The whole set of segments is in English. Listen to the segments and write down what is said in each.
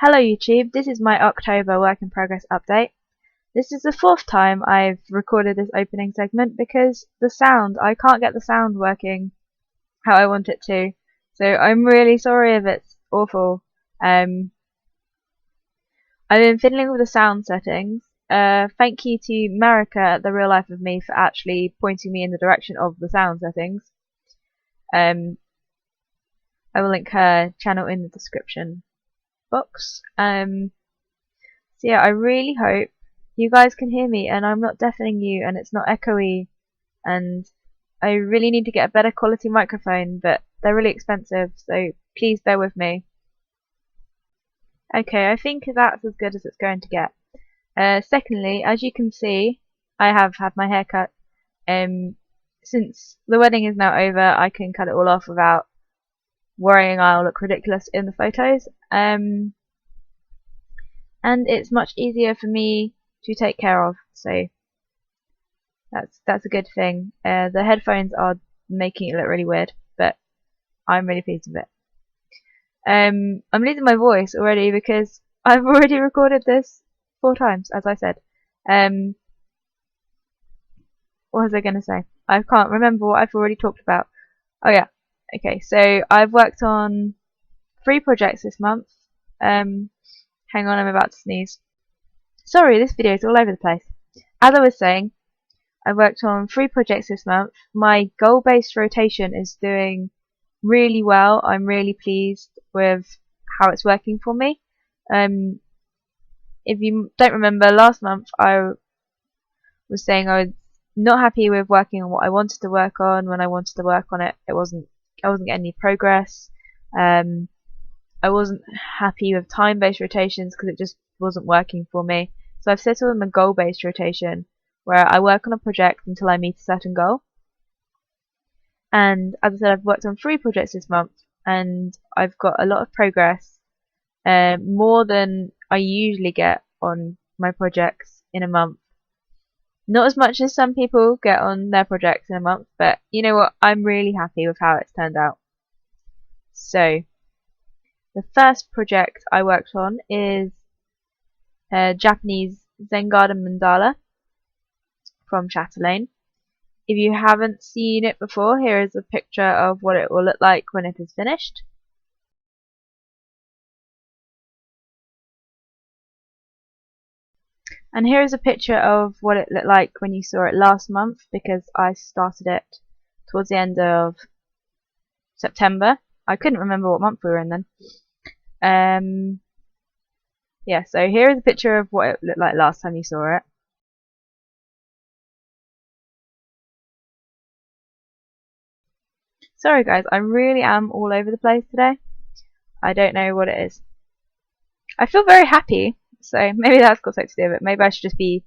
Hello YouTube, this is my October work in progress update. This is the fourth time I've recorded this opening segment because I can't get the sound working how I want it to. So I'm really sorry if it's awful. I've been fiddling with the sound settings. Thank you to Marika at The Real Life of Me for actually pointing me in the direction of the sound settings. I will link her channel in the description box. So yeah, I really hope you guys can hear me and I'm not deafening you and it's not echoey, and I really need to get a better quality microphone, but they're really expensive, so please bear with me. Okay, I think that's as good as it's going to get. Secondly, as you can see, I have had my hair cut. Since the wedding is now over, I can cut it all off without worrying I'll look ridiculous in the photos. And it's much easier for me to take care of, so that's a good thing. The headphones are making it look really weird, but I'm really pleased with it. I'm losing my voice already because I've already recorded this 4 times, as I said. What was I going to say? I can't remember what I've already talked about. Oh yeah, okay, so I've worked on 3 projects this month. Hang on, I'm about to sneeze. Sorry, this video is all over the place. As I was saying, I worked on 3 projects this month. My goal-based rotation is doing really well. I'm really pleased with how it's working for me. If you don't remember, last month I was saying I was not happy with working on what I wanted to work on. When I wanted to work on it, I wasn't getting any progress. I wasn't happy with time-based rotations because it just wasn't working for me. So I've settled on a goal-based rotation where I work on a project until I meet a certain goal. And as I said, I've worked on 3 projects this month and I've got a lot of progress, more than I usually get on my projects in a month. Not as much as some people get on their projects in a month, but you know what, I'm really happy with how it's turned out. So the first project I worked on is a Japanese Zen garden mandala from Chatelaine. If you haven't seen it before, here is a picture of what it will look like when it is finished. And here is a picture of what it looked like when you saw it last month, because I started it towards the end of September. I couldn't remember what month we were in then. Yeah, so here is a picture of what it looked like last time you saw it. Sorry guys, I really am all over the place today. I don't know what it is. I feel very happy, so maybe that's got something to do with it. Maybe I should just be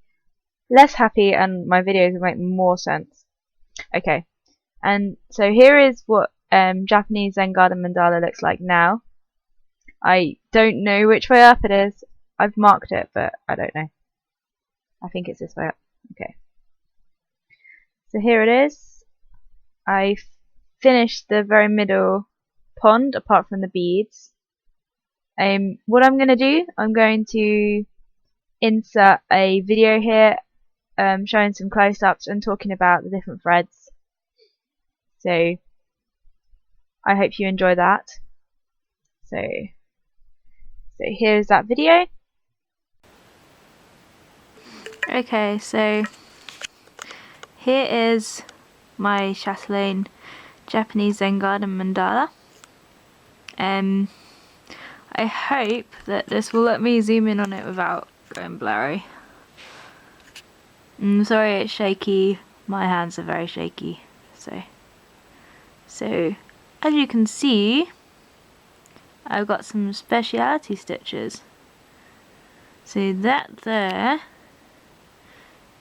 less happy and my videos will make more sense. Okay, and so here is what Japanese Zen garden mandala looks like now. I don't know which way up it is. I've marked it, but I don't know. I think it's this way up. Okay. So here it is. I finished the very middle pond apart from the beads. What I'm going to do, I'm going to insert a video here showing some close-ups and talking about the different threads. So I hope you enjoy that. So here's that video. Okay, so here is my Chatelaine Japanese Zen garden mandala. I hope that this will let me zoom in on it without going blurry. I'm sorry it's shaky, my hands are very shaky. So as you can see, I've got some speciality stitches. So that there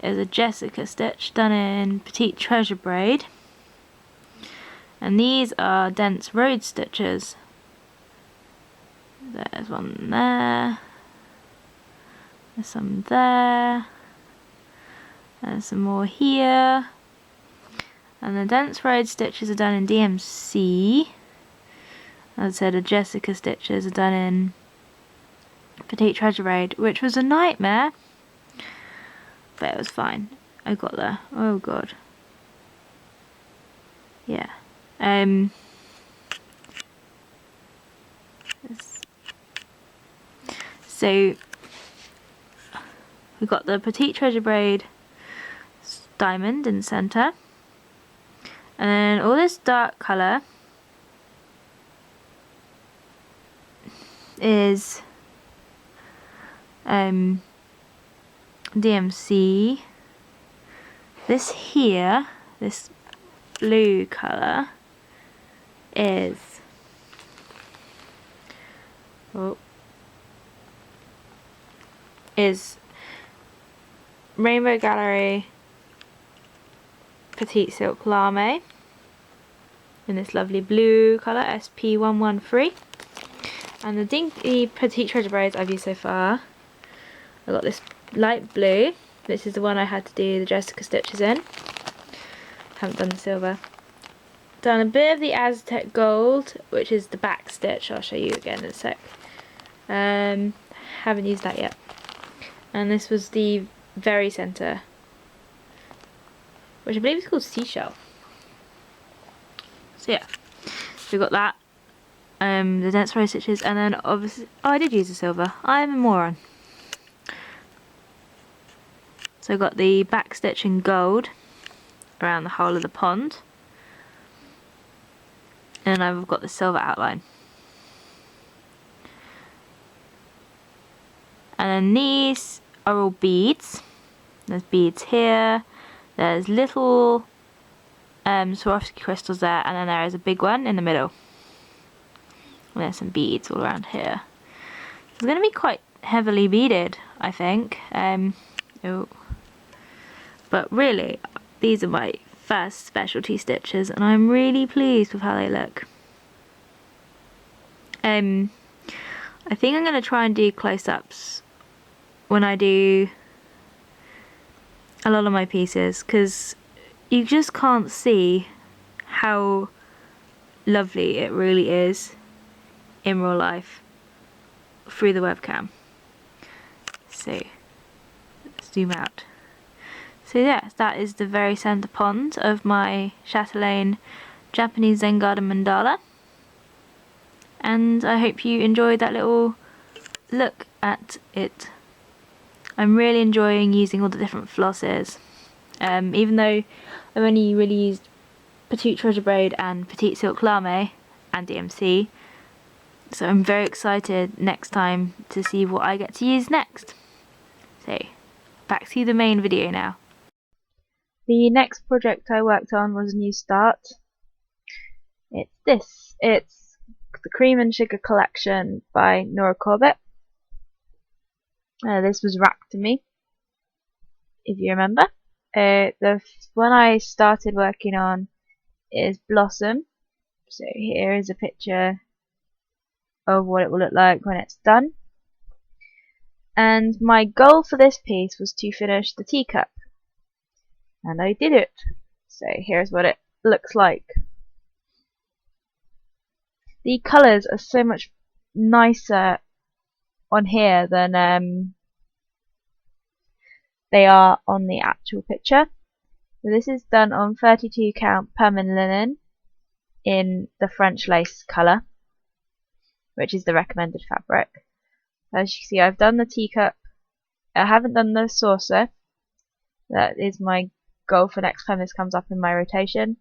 is a Jessica stitch done in Petite Treasure braid, and these are dense road stitches. There's one there, there's some there, and some more here. And the dense road stitches are done in DMC. As I said, the Jessica stitches are done in Petite Treasure Raid, which was a nightmare, but it was fine. I got there. Oh god. Yeah. So we got the Petite Treasure Braid diamond in the centre, and then all this dark colour is DMC. This here, this blue colour is Rainbow Gallery Petite Silk Lame in this lovely blue colour, SP113. And the dinky Petite Treasure Braids I've used so far, I got this light blue. This is the one I had to do the Jessica stitches in. Haven't done the silver. Done a bit of the Aztec gold, which is the back stitch. I'll show you again in a sec. Haven't used that yet. And this was the very centre, which I believe is called Seashell. So yeah, we got that. The dense row stitches, and then obviously, oh, I did use the silver. I'm a moron. So I got the back stitch in gold around the whole of the pond, and I've got the silver outline. And then these are all beads. There's beads here. There's little Swarovski crystals there, and then there is a big one in the middle. And there's some beads all around here. It's going to be quite heavily beaded, I think. But really, these are my first specialty stitches, and I'm really pleased with how they look. I think I'm going to try and do close-ups when I do a lot of my pieces, because you just can't see how lovely it really is in real life through the webcam. So let's zoom out. So yeah, that is the very centre pond of my chatelaine Japanese Zen Garden mandala, and I hope you enjoyed that little look at it. I'm really enjoying using all the different flosses, even though I've only really used Petite Treasure Braid and Petite Silk Lame and DMC, so I'm very excited next time to see what I get to use next. So back to the main video now. The next project I worked on was a new start. It's this. It's the Cream and Sugar collection by Nora Corbett. This was wrapped to me, if you remember. The one I started working on is Blossom. So here is a picture of what it will look like when it's done. And my goal for this piece was to finish the teacup. And I did it. So here's what it looks like. The colours are so much nicer on here than they are on the actual picture. So this is done on 32 count permanent linen in the French lace colour, which is the recommended fabric. As you can see, I've done the teacup. I haven't done the saucer. That is my goal for next time this comes up in my rotation.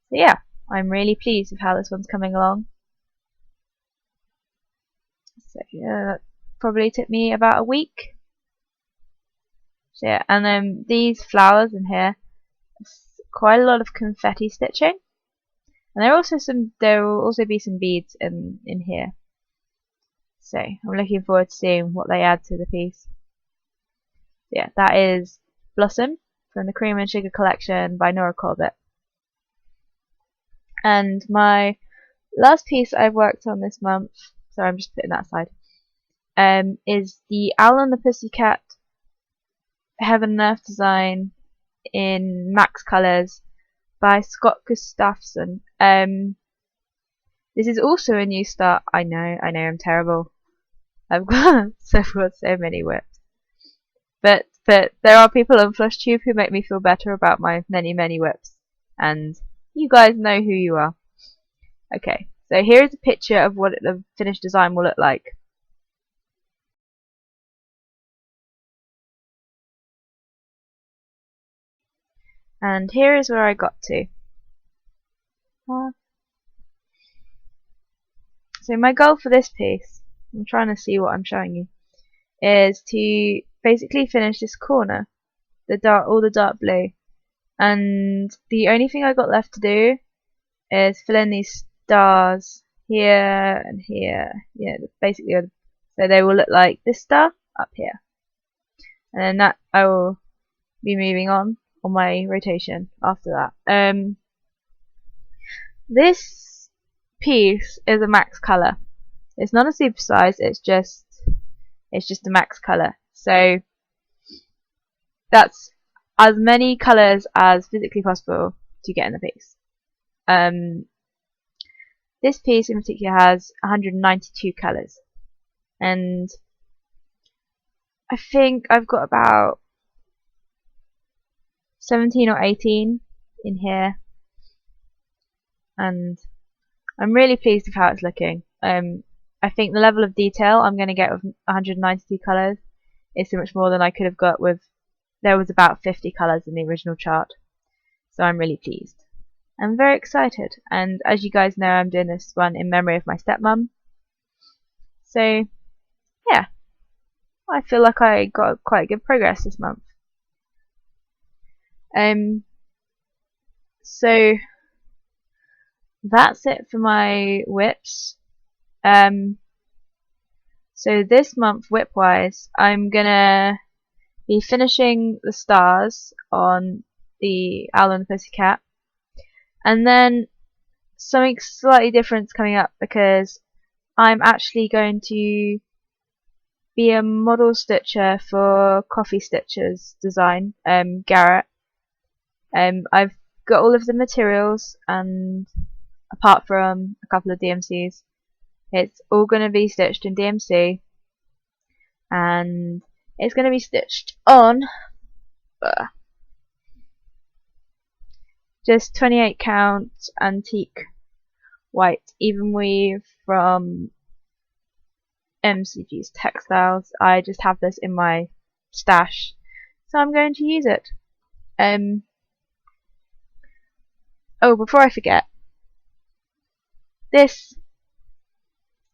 So yeah, I'm really pleased with how this one's coming along. So yeah, that probably took me about a week. So yeah, and then these flowers in here, quite a lot of confetti stitching, and there will also be some beads in here. So I'm looking forward to seeing what they add to the piece. So yeah, that is Blossom from the Cream and Sugar collection by Nora Corbett. And my last piece I've worked on this month, sorry, I'm just putting that aside, is the Owl and the Pussycat Heaven and Earth design in Max Colours by Scott Gustafson. This is also a new start. I know, I'm terrible. I've got so many WIPs. But there are people on FlushTube who make me feel better about my many WIPs. And you guys know who you are. Okay, so here is a picture of what the finished design will look like. And here is where I got to. So my goal for this piece, I'm trying to see what I'm showing you, is to basically finish this corner, all the dark blue. And the only thing I got left to do is fill in these stars here and here. Yeah, basically, so they will look like this star up here. And then that I will be moving on my rotation after that. This piece is a max color. It's not a supersize, it's just a max color. So that's as many colors as physically possible to get in the piece. This piece in particular has 192 colors, and I think I've got about 17 or 18 in here, and I'm really pleased with how it's looking. I think the level of detail I'm going to get with 192 colours is so much more than I could have got with, there was about 50 colours in the original chart, so I'm really pleased. I'm very excited, and as you guys know, I'm doing this one in memory of my stepmom. So yeah, I feel like I got quite good progress this month. So that's it for my WIPs. So this month, WIP wise, I'm gonna be finishing the stars on the Owl and the Pussycat, and then something slightly different coming up because I'm actually going to be a model stitcher for Coffee Stitcher's design, Garrett. I've got all of the materials, and apart from a couple of DMCs, it's all going to be stitched in DMC, and it's going to be stitched on just 28 count antique white even weave from MCG's Textiles. I just have this in my stash, so I'm going to use it. Oh, before I forget, this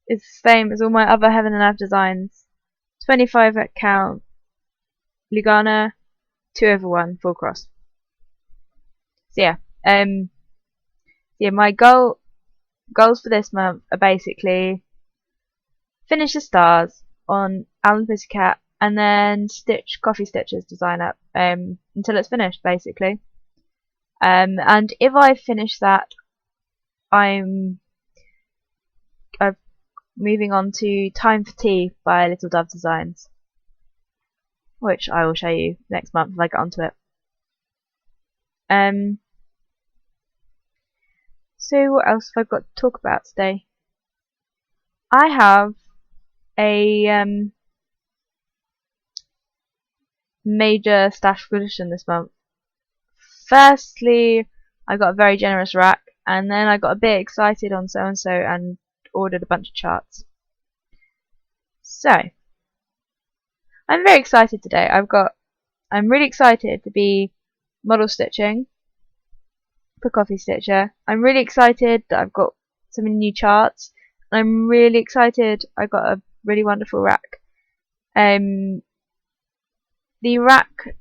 is the same as all my other Heaven and Earth designs. 25 count Lugana 2/1 full cross. So yeah, my goals for this month are basically finish the stars on Alan Pussycat and then stitch Coffee Stitcher's design up until it's finished, basically. And if I finish that, I'm moving on to Time for Tea by Little Dove Designs, which I will show you next month if I get onto it. So what else have I got to talk about today? I have a major stash acquisition this month. Firstly, I got a very generous rack, and then I got a bit excited on so and so and ordered a bunch of charts. So I'm very excited today. I'm really excited to be model stitching for Coffee Stitcher. I'm really excited that I've got so many new charts. I'm really excited I got a really wonderful rack. The rack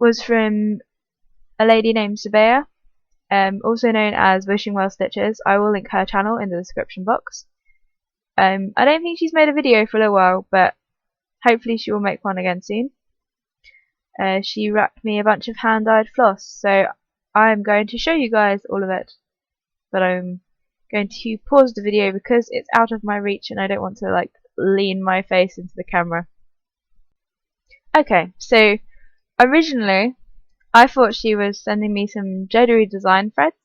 was from a lady named Sabea, also known as Wishing Well Stitches. I will link her channel in the description box. I don't think she's made a video for a little while, but hopefully she will make one again soon. She racked me a bunch of hand-dyed floss, so I'm going to show you guys all of it, but I'm going to pause the video because it's out of my reach and I don't want to lean my face into the camera. Okay, so originally I thought she was sending me some jewellery design threads,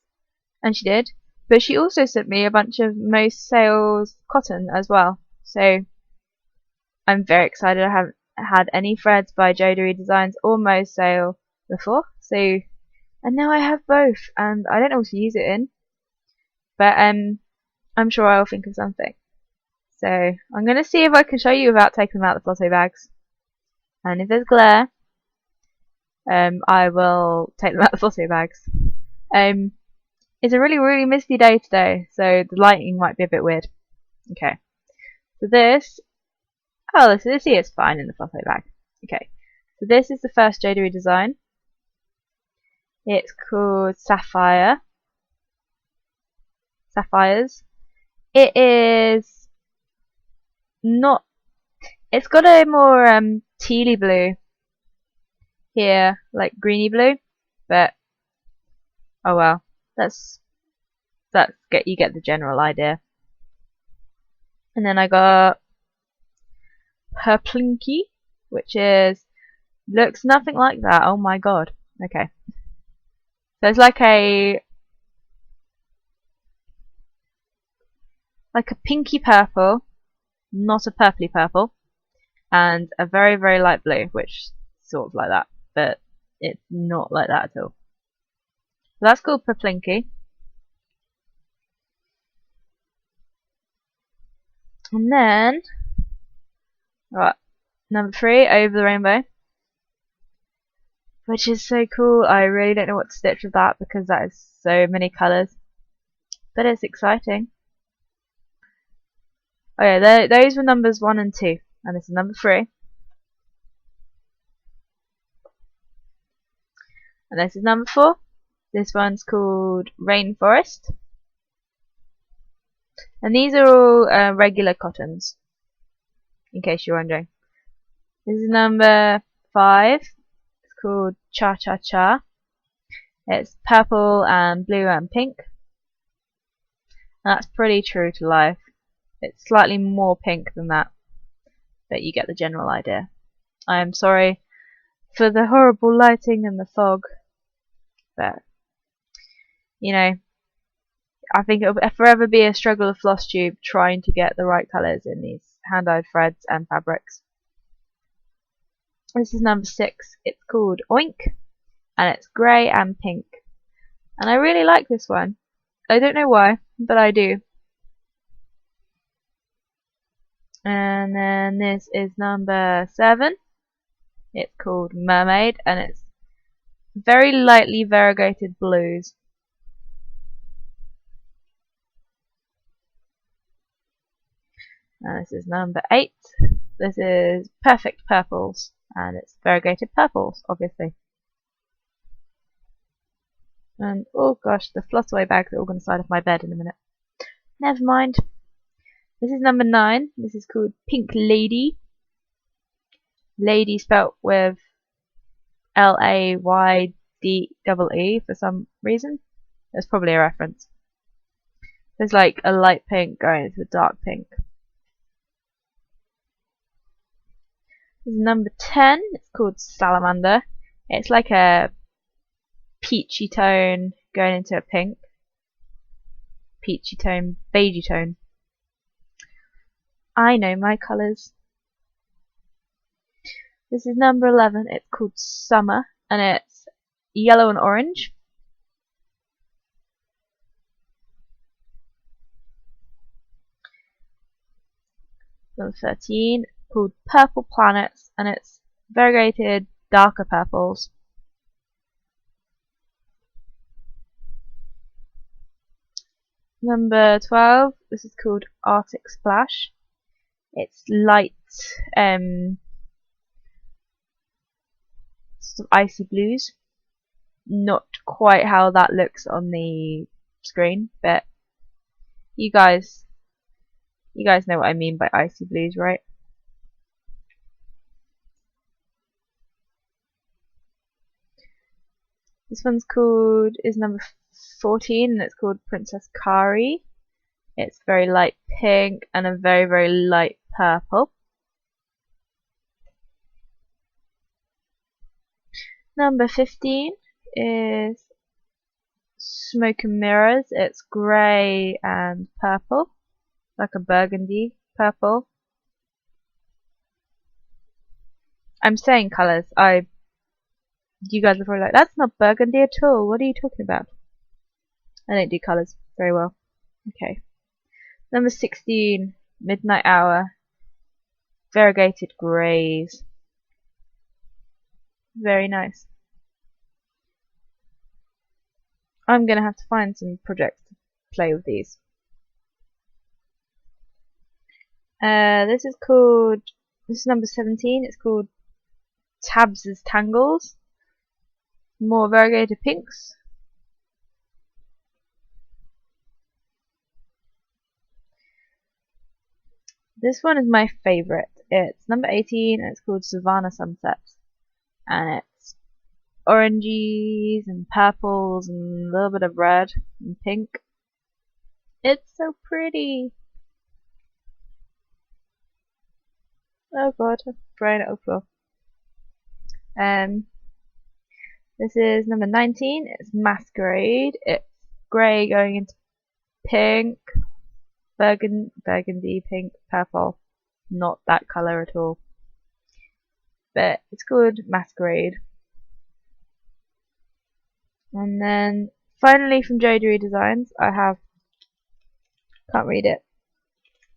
and she did, but she also sent me a bunch of Most Sales cotton as well. So I'm very excited. I haven't had any threads by Jodery Designs or Mo Sale before, so and now I have both, and I don't know what to use it in, but I'm sure I'll think of something. So I'm gonna see if I can show you without taking them out of the Flotto bags, and if there's glare, I will take them out of the Flotto bags. It's a really misty day today, so the lighting might be a bit weird. Okay, so this here is fine in the Flotto bag. Okay, so this is the first Jodery design. It's called Sapphires. It is not. It's got a more tealy blue here, like greeny blue, but oh well. You get the general idea. And then I got Purplinky, which looks nothing like that. Oh my god. Okay. So it's like a pinky purple, not a purpley purple, and a very light blue, which is sort of like that, but it's not like that at all. So that's called Purplinky. And then right, number 3, Over the Rainbow, which is so cool. I really don't know what to stitch with that because that is so many colours, but it's exciting. Oh yeah, those were numbers 1 and 2, and this is number 3. And this is number 4. This one's called Rainforest. And these are all regular cottons, in case you're wondering. This is number 5. It's called Cha Cha Cha. It's purple and blue and pink. And that's pretty true to life. It's slightly more pink than that, but you get the general idea. I am sorry for the horrible lighting and the fog, but you know, I think it will forever be a struggle of floss tube trying to get the right colours in these hand-dyed threads and fabrics. This is number 6. It's called Oink, and it's grey and pink. And I really like this one. I don't know why, but I do. And then this is number 7. It's called Mermaid, and it's very lightly variegated blues. And this is number 8. This is Perfect Purples, and it's variegated purples, obviously. And oh gosh, the Flossaway bags are all going to slide off my bed in a minute. Never mind. This is number 9. This is called Pink Lady. Lady spelt with L-A-Y-D-E-E for some reason. There's probably a reference. There's like a light pink going into a dark pink. This is number 10. It's called Salamander. It's like a peachy tone going into a pink. Peachy tone, beigey tone. I know my colours. This is number 11. It's called Summer, and it's yellow and orange. Number 13, called Purple Planets, and it's variegated darker purples. Number 12, this is called Arctic Splash. It's light, sort of icy blues. Not quite how that looks on the screen, but you guys know what I mean by icy blues, right? This one's is number 14, and it's called Princess Kari. It's very light pink and a very light purple. Number 15 is Smoke and Mirrors. It's grey and purple, like a burgundy purple. I'm saying colours. You guys are probably like, that's not burgundy at all. What are you talking about? I don't do colours very well. Okay. Number 16, Midnight Hour. Variegated greys. Very nice. I'm going to have to find some projects to play with these. This is number 17. It's called Tabs' Tangles. More variegated pinks. This one is my favourite. It's number 18 and it's called Savannah Sunsets. And it's oranges and purples and a little bit of red and pink. It's so pretty. Oh god, I'm throwing it over. This is number 19. It's Masquerade. It's grey going into pink, burgundy, pink, purple. Not that colour at all. But it's called Masquerade. And then finally from Jodiery Designs, I have, can't read it,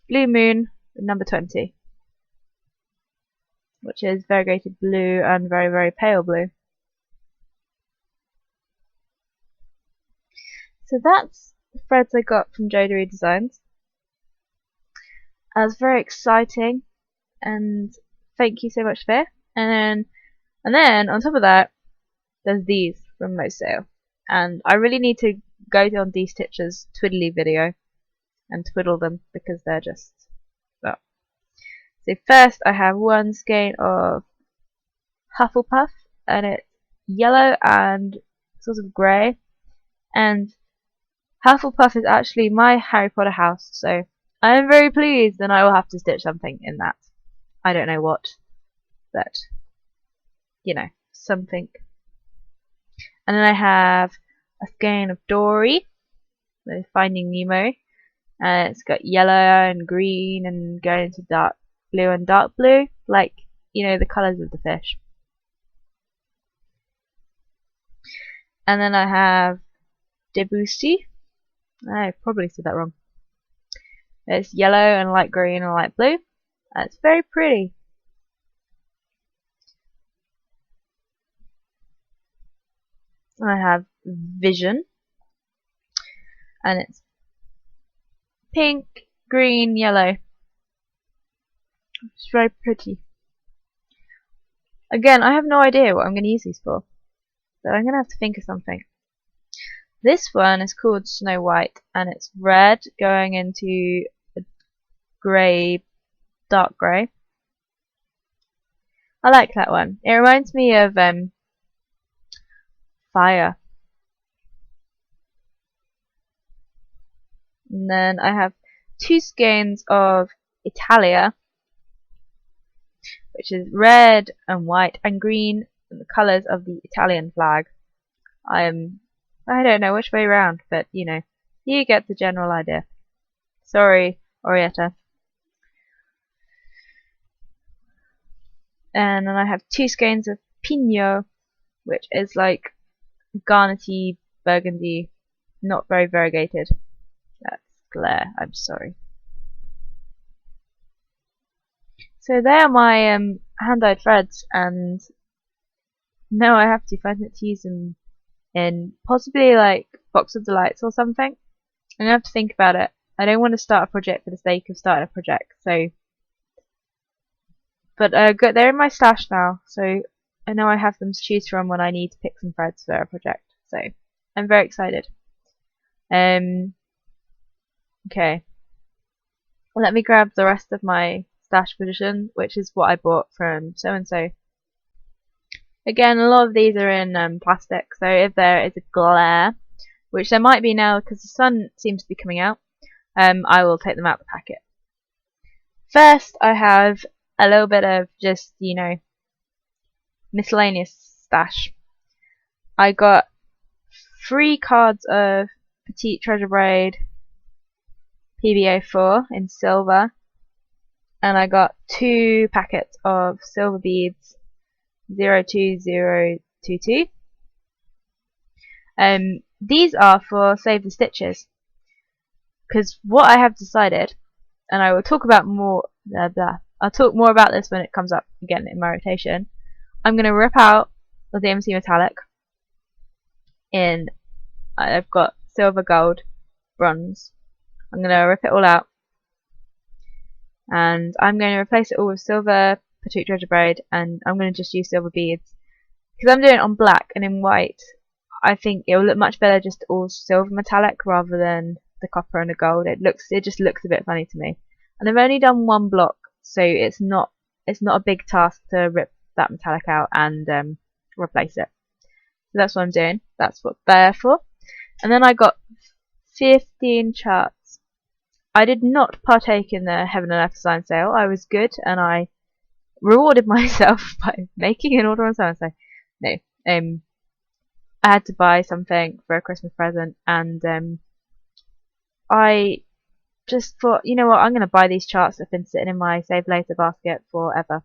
Blue Moon, number 20, which is variegated blue and very, very pale blue. So that's the threads I got from Jodiery Designs. That was very exciting, and thank you so much, Fair. And then on top of that, there's these from Most Sale, and I really need to go on D-Stitcher's twiddly video and twiddle them because they're just, well. So first I have one skein of Hufflepuff, and it's yellow and sort of grey, and Hufflepuff is actually my Harry Potter house, so I am very pleased, and I will have to stitch something in that. I don't know what, but you know, something. And then I have a skein of Dory with Finding Nemo, and it's got yellow and green and going into dark blue and dark blue, like, you know, the colours of the fish. And then I have Debussy. I probably said that wrong. It's yellow and light green and light blue. And it's very pretty. I have Vision, and it's pink, green, yellow. It's very pretty. Again, I have no idea what I'm going to use these for, but I'm going to have to think of something. This one is called Snow White, and it's red going into a grey, dark grey. I like that one. It reminds me of fire. And then I have two skeins of Italia, which is red and white and green, and the colours of the Italian flag. I don't know which way round, but you know, you get the general idea. Sorry, Orietta. And then I have two skeins of Pinot, which is like garnety burgundy, not very variegated. That's glare, I'm sorry. So they are my hand-dyed threads, and now I have to find it to use them in possibly like Box of Delights or something. I'm gonna have to think about it. I don't want to start a project for the sake of starting a project, so. But they're in my stash now, so I know I have them to choose from when I need to pick some threads for a project. So I'm very excited. Okay. Let me grab the rest of my stash position, which is what I bought from so and so. Again, a lot of these are in plastic, so if there is a glare, which there might be now because the sun seems to be coming out, I will take them out of the packet. First, I have a little bit of just, you know, miscellaneous stash. I got 3 cards of Petite Treasure Braid PBA4 in silver, and I got 2 packets of silver beads 02022. These are for Save the Stitches, because what I have decided, and I will talk about more. I'll talk more about this when it comes up again in my rotation. I'm going to rip out the DMC metallic in. I've got silver, gold, bronze. I'm going to rip it all out, and I'm going to replace it all with silver Patuk treasure braid, and I'm going to just use silver beads because I'm doing it on black and in white. I think it will look much better just all silver metallic rather than the copper and the gold. It just looks a bit funny to me. And I've only done one block, so it's not a big task to rip that metallic out and replace it. So that's what I'm doing. That's what they're for. And then I got 15 charts. I did not partake in the Heaven and Earth design sale. I was good and I rewarded myself by making an order on Sunday. So no, I had to buy something for a Christmas present, and I just thought, you know what, I'm going to buy these charts that have been sitting in my save later basket forever.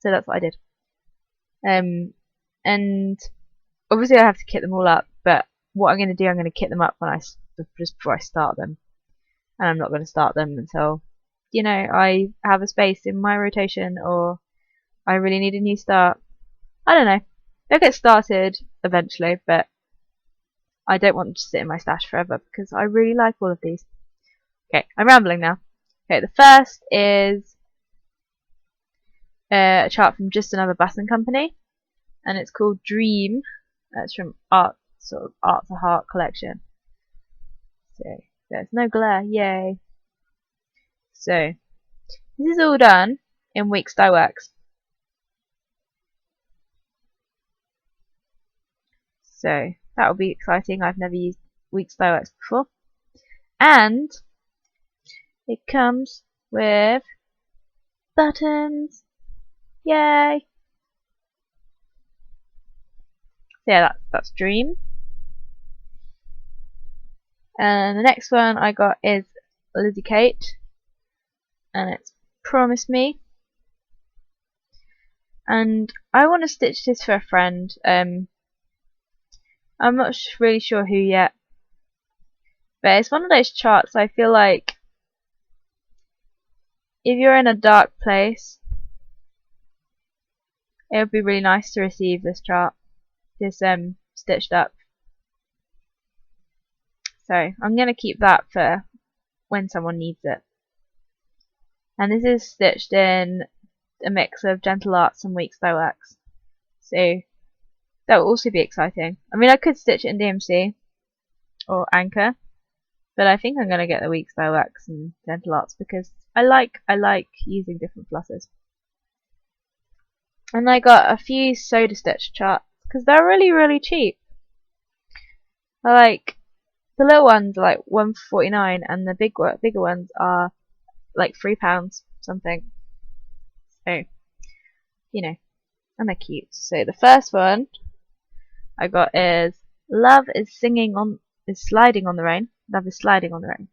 So that's what I did. And obviously I have to kit them all up, but what I'm going to do, I'm going to kit them up just before I start them. And I'm not going to start them until, you know, I have a space in my rotation or I really need a new start. I don't know. They'll get started eventually, but I don't want to sit in my stash forever because I really like all of these. Okay, I'm rambling now. Okay, the first is a chart from Just Another Button Company, and it's called Dream. That's from Art to Heart collection. So there's no glare, yay. So this is all done in Weeks Dye Works. So that will be exciting. I've never used Weeks Dye Works before. And it comes with buttons. Yay! So yeah, that's Dream. And the next one I got is Lizzie Kate, and it's Promise Me. And I want to stitch this for a friend. I'm not really sure who yet, but it's one of those charts I feel like if you're in a dark place, it would be really nice to receive this chart, this stitched up. So I'm going to keep that for when someone needs it. And this is stitched in a mix of Gentle Arts and Weeks Dye Works. So that will also be exciting. I mean, I could stitch it in DMC or Anchor, but I think I'm going to get the Weeks Dye Works and Gentle Arts because I like using different flosses. And I got a few soda stitch charts because they're really cheap. I like the little ones are like $1.49 and the bigger ones are like £3 something. So, you know, and they're cute. So the first one I got is Love is Sliding on the Rain. Love is Sliding on the Rain.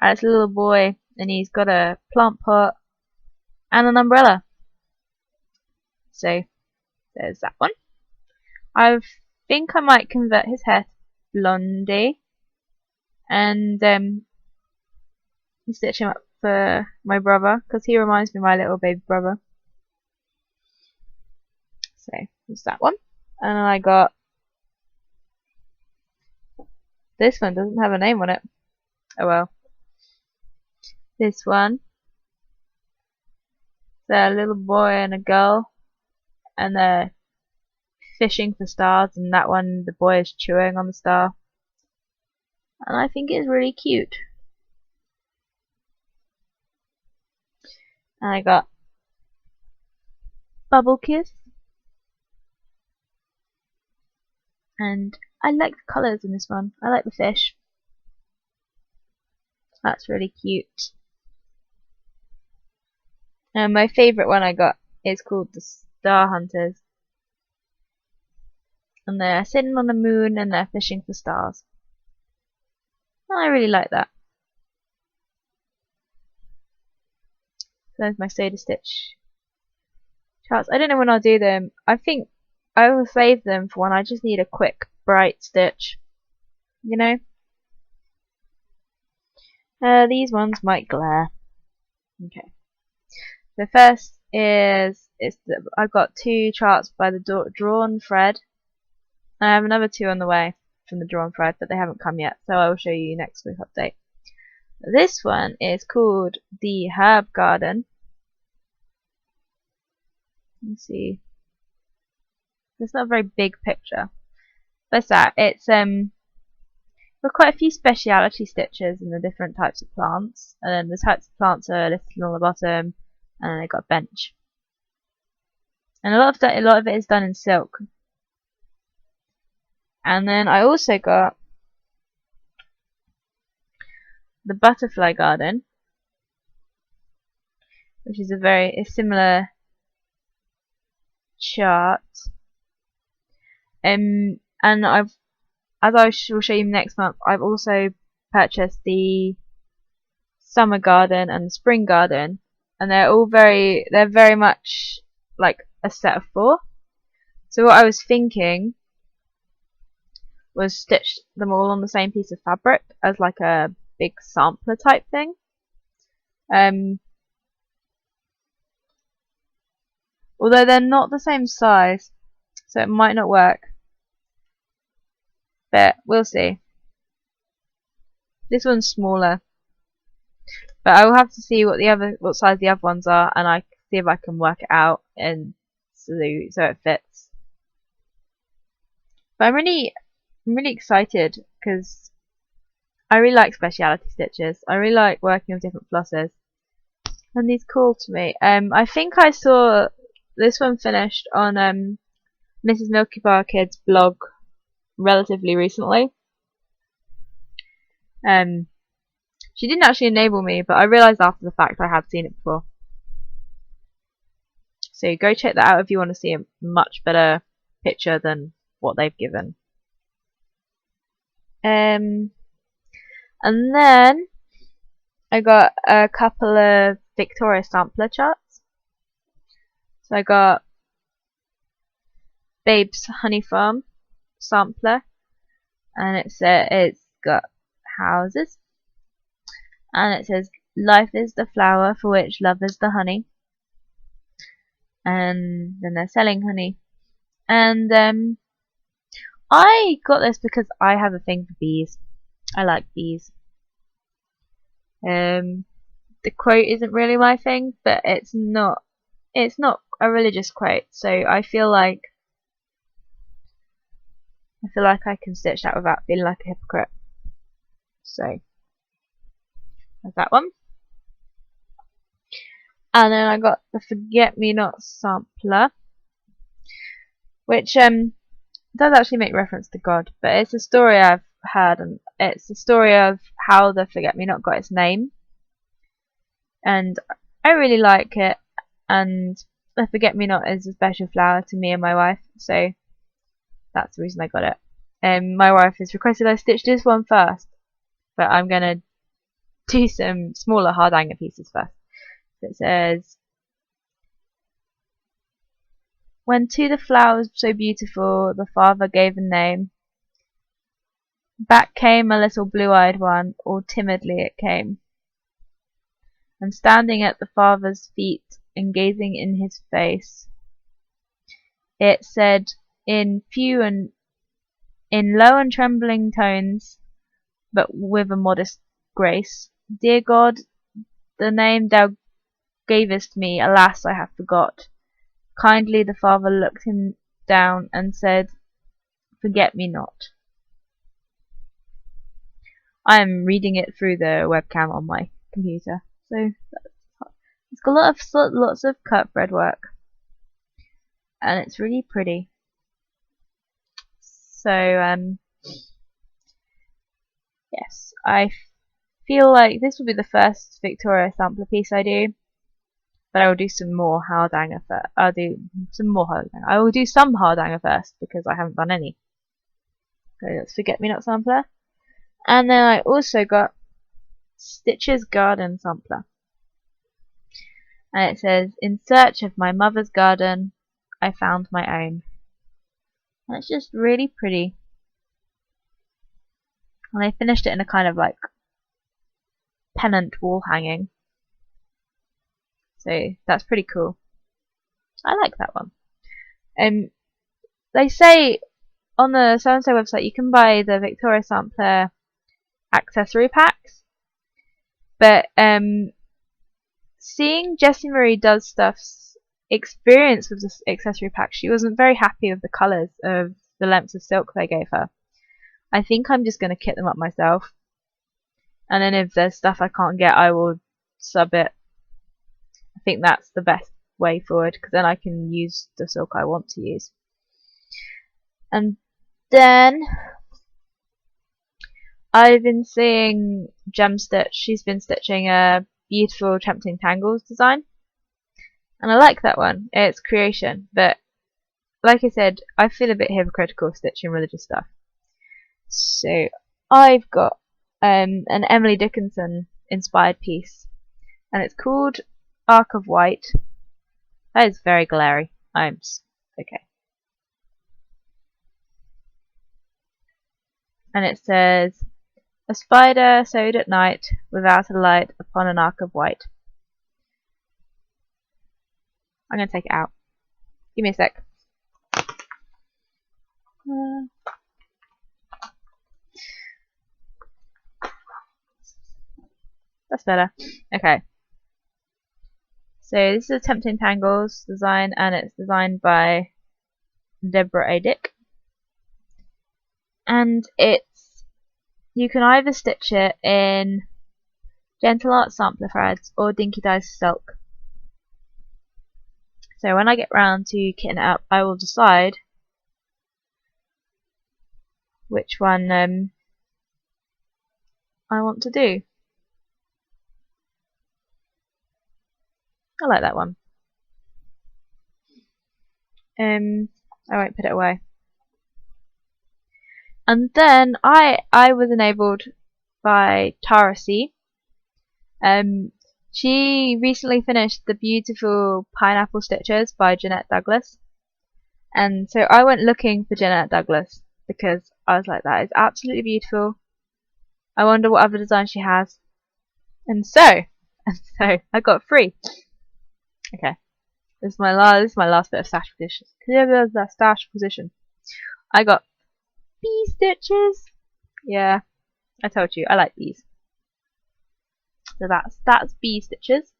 And it's a little boy and he's got a plant pot and an umbrella. So there's that one. I think I might convert his hair to blondie and stitch him up for my brother because he reminds me of my little baby brother. So there's that one. And I got this one, doesn't have a name on it. Oh well. This one. It's a little boy and a girl and they're fishing for stars, and that one the boy is chewing on the star. And I think it's really cute. And I got Bubble Kiss. And I like the colours in this one. I like the fish. That's really cute. And my favourite one I got is called the Star Hunters. And they're sitting on the moon and they're fishing for stars. And I really like that. So there's my soda stitch charts. I don't know when I'll do them. I think I will save them for when I just need a quick bright stitch. You know? These ones might glare. Okay. The first is I've got 2 charts by the drawn thread. I have another 2 on the way from the drawn thread, but they haven't come yet, so I will show you next week update. This one is called the Herb Garden. Let's see. It's not a very big picture. But it's got quite a few speciality stitches in the different types of plants, and then the types of plants are listed on the bottom, and then they've got a bench. And a lot of it is done in silk. And then I also got the Butterfly Garden, which is a similar chart. And as I will show you next month, I've also purchased the Summer Garden and the Spring Garden, and they're very much like a set of 4. So what I was thinking was stitch them all on the same piece of fabric as like a big sampler type thing. Although they're not the same size, so it might not work. But we'll see. This one's smaller, but I will have to see what size the other ones are, and I see if I can work it out and so it fits. But I'm really excited because I really like speciality stitches. I really like working with different flosses, and these call to me. I think I saw this one finished on Mrs. Milky Bar Kids blog relatively recently. She didn't actually enable me, but I realised after the fact I had seen it before. So go check that out if you want to see a much better picture than what they've given. And then I got a couple of Victoria sampler charts. So I got Babe's Honey Farm sampler, and it's got houses, and it says life is the flower for which love is the honey, and then they're selling honey. And I got this because I have a thing for bees. I like bees. The quote isn't really my thing, but it's not a religious quote, so I feel like I can stitch that without feeling like a hypocrite. So there's that one. And then I got the Forget Me Not sampler, which does actually make reference to God, but it's a story I've heard, and it's the story of how the Forget Me Not got its name. And I really like it, and the Forget Me Not is a special flower to me and my wife, so that's the reason I got it. My wife has requested I stitch this one first, but I'm gonna do some smaller hard hanger pieces first. So it says, when to the flowers so beautiful the father gave a name, back came a little blue-eyed one, all timidly it came, and standing at the father's feet and gazing in his face, it said in low and trembling tones, but with a modest grace, dear God, the name thou gavest me, alas, I have forgot. Kindly the father looked him down and said, Forget me not. I am reading it through the webcam on my computer, so it's got lots of cut thread work, and it's really pretty. So yes, I feel like this will be the first Victoria sampler piece I do, but I will do some more hard hanger first. I'll do some more hard hanger. I will do some hard hanger first because I haven't done any. So let's Forget Me Not sampler, and then I also got Stitch's Garden sampler, And it says, "In search of my mother's garden, I found my own." And it's just really pretty. And I finished it in a kind of like pennant wall hanging. So that's pretty cool. I like that one. They say on the So and So website you can buy the Victoria Sampler accessory packs, but seeing Jessie Marie does stuff's experience with this accessory pack, she wasn't very happy with the colours of the lengths of silk they gave her. I think I'm just going to kit them up myself, and then if there's stuff I can't get, I will sub it. I think that's the best way forward, because then I can use the silk I want to use. And then I've been seeing Gem Stitch. She's been stitching a beautiful Tempting Tangles design, and I like that one. It's creation, but like I said, I feel a bit hypocritical stitching religious stuff. So I've got an Emily Dickinson inspired piece, and it's called Arc of White. That is very glary. Okay. And it says, "A spider sewed at night without a light upon an arc of white." I'm going to take it out. Give me a sec. That's better. Okay. So this is a Tempting Tangles design, and it's designed by Deborah A. Dick. And you can either stitch it in Gentle Art sampler threads or Dinky Dice silk. So when I get round to kitting it up, I will decide which one I want to do. I like that one. I won't put it away. And then I was enabled by Tara C. She recently finished the beautiful Pineapple Stitches by Jeanette Douglas, and so I went looking for Jeanette Douglas because I was like, that is absolutely beautiful. I wonder what other design she has, and so I got 3. Okay, this is my last bit of stash position. I got bee stitches. Yeah, I told you I like these. So that's bee stitches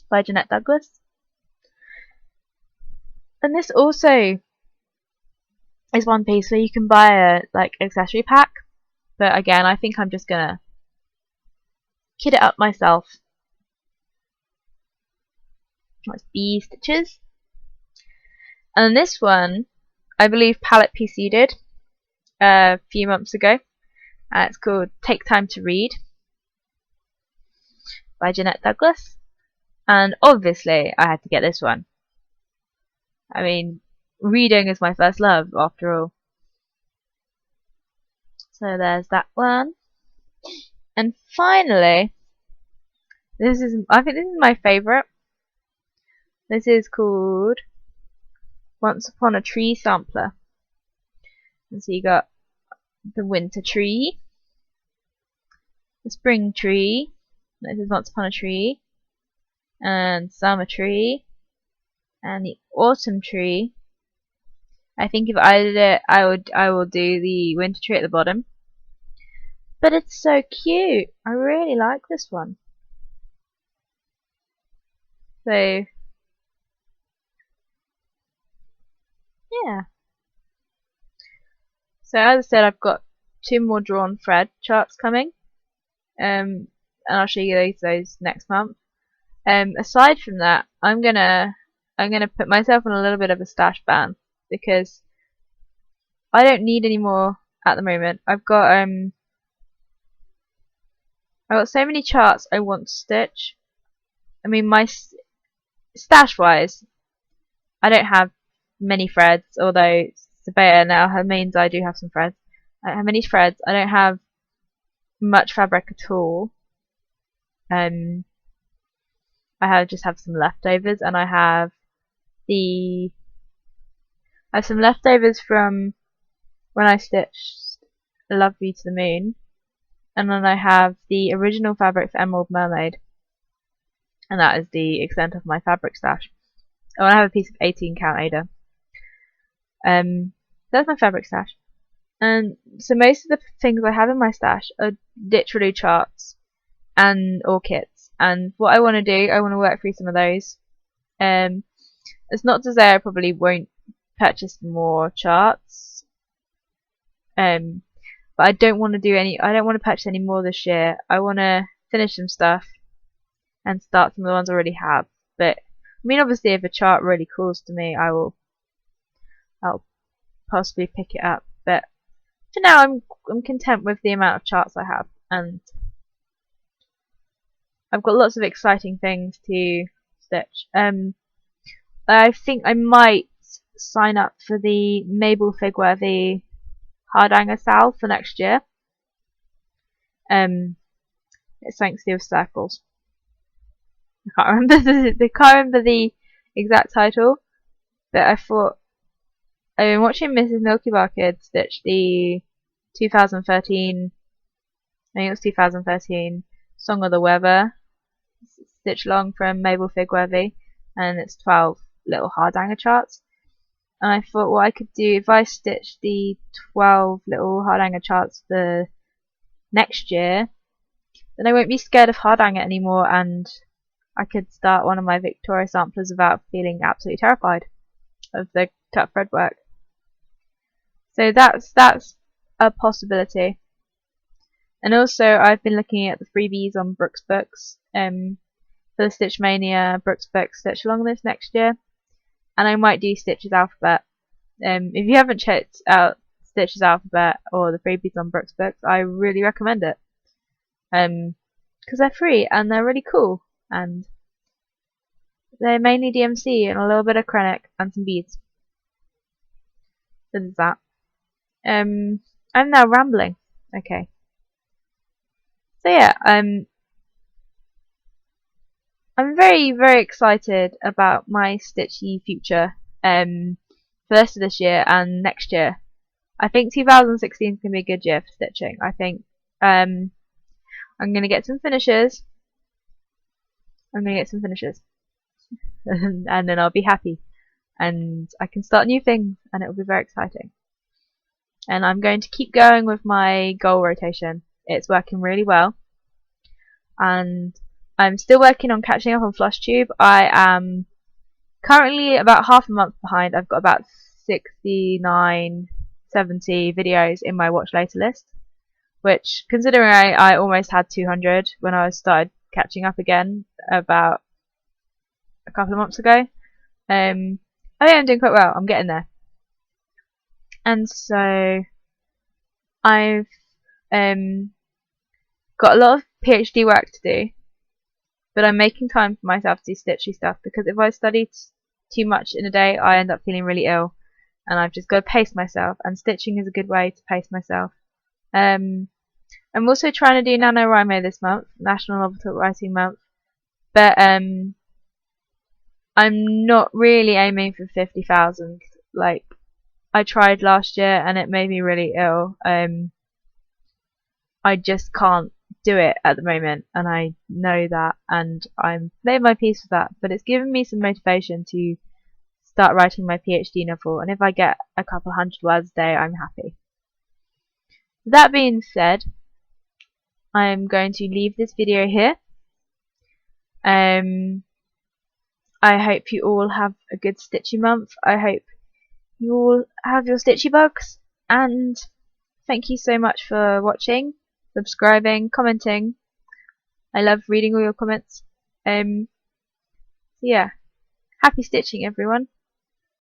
by Jeanette Douglas. And this also is one piece where you can buy a like accessory pack, but again I think I'm just gonna kit it up myself. That's bee stitches. And this one I believe Palette PC did a few months ago. It's called Take Time to Read by Jeanette Douglas, and obviously I had to get this one. I mean, reading is my first love after all. So there's that one. And finally, I think this is my favourite. This is called Once Upon a Tree Sampler. And so you got the winter tree, the spring tree, this is Once Upon a Tree, and summer tree, and the autumn tree. I think if I did it, I will do the winter tree at the bottom. But it's so cute. I really like this one. So yeah. So as I said, I've got 2 more drawn thread charts coming, and I'll show you those next month. Aside from that, I'm gonna put myself on a little bit of a stash ban because I don't need any more at the moment. I've got so many charts I want to stitch. I mean, my stash wise, I don't have many threads, although Sabea now means I do have some threads. I don't have many threads. I don't have much fabric at all. just have some leftovers, and I have some leftovers from when I stitched Love You to the Moon, and then I have the original fabric for Emerald Mermaid, and that is the extent of my fabric stash. Oh, and I have a piece of 18 count Ada. That's my fabric stash. And so most of the things I have in my stash are literally charts and or kits. And what I want to do, I want to work through some of those. It's not to say I probably won't purchase more charts. But I don't want to do any. I don't want to purchase any more this year. I want to finish some stuff and start some of the ones I already have. But I mean, obviously, if a chart really calls to me, I'll possibly pick it up. But for now, I'm content with the amount of charts I have, and I've got lots of exciting things to stitch. I think I might sign up for the Mabel Figworthy Hardanger Sal for next year. It's something to do with circles. I can't remember the exact title, but I thought I've been watching Mrs. Milky Bar Kid stitch the 2013, I think it was 2013 Song of the Weather stitch along from Mabel Figworthy, and it's 12 little Hardanger charts. And I thought what I could do if I stitched the 12 little Hardanger charts for next year, then I won't be scared of Hardanger anymore, and I could start one of my Victoria samplers without feeling absolutely terrified of the cut thread work. So that's a possibility. And also I've been looking at the freebies on Brooks Books for the Stitch Mania Brooks Books stitch along this next year, and I might do Stitches Alphabet. If you haven't checked out Stitches Alphabet or the freebies on Brooks Books, I really recommend it. Because they're free and they're really cool, and they're mainly DMC and a little bit of acrylic and some beads. So there's that. I'm now rambling. Okay. So yeah, I'm very, very excited about my stitchy future for the rest of this year and next year. I think 2016 is going to be a good year for stitching. I think I'm going to get some finishes. And then I'll be happy. And I can start new things, and it will be very exciting. And I'm going to keep going with my goal rotation. It's working really well. And I'm still working on catching up on FlushTube. I am currently about half a month behind. I've got about 69, 70 videos in my watch later list, which, considering I almost had 200 when I started catching up again about a couple of months ago, I think I'm doing quite well. I'm getting there. And so I've got a lot of PhD work to do, but I'm making time for myself to do stitchy stuff, because if I study too much in a day, I end up feeling really ill, and I've just got to pace myself, and stitching is a good way to pace myself. I'm also trying to do NaNoWriMo this month, National Novel Writing Month, but I'm not really aiming for 50,000. Like, I tried last year and it made me really ill. I just can't do it at the moment, and I know that, and I'm made my peace with that, but it's given me some motivation to start writing my PhD novel, and if I get a couple hundred words a day, I'm happy. That being said, I'm going to leave this video here. I hope you all have a good stitchy month. I hope you all have your stitchy bugs, and thank you so much for watching, subscribing, commenting. I love reading all your comments. So yeah, happy stitching everyone.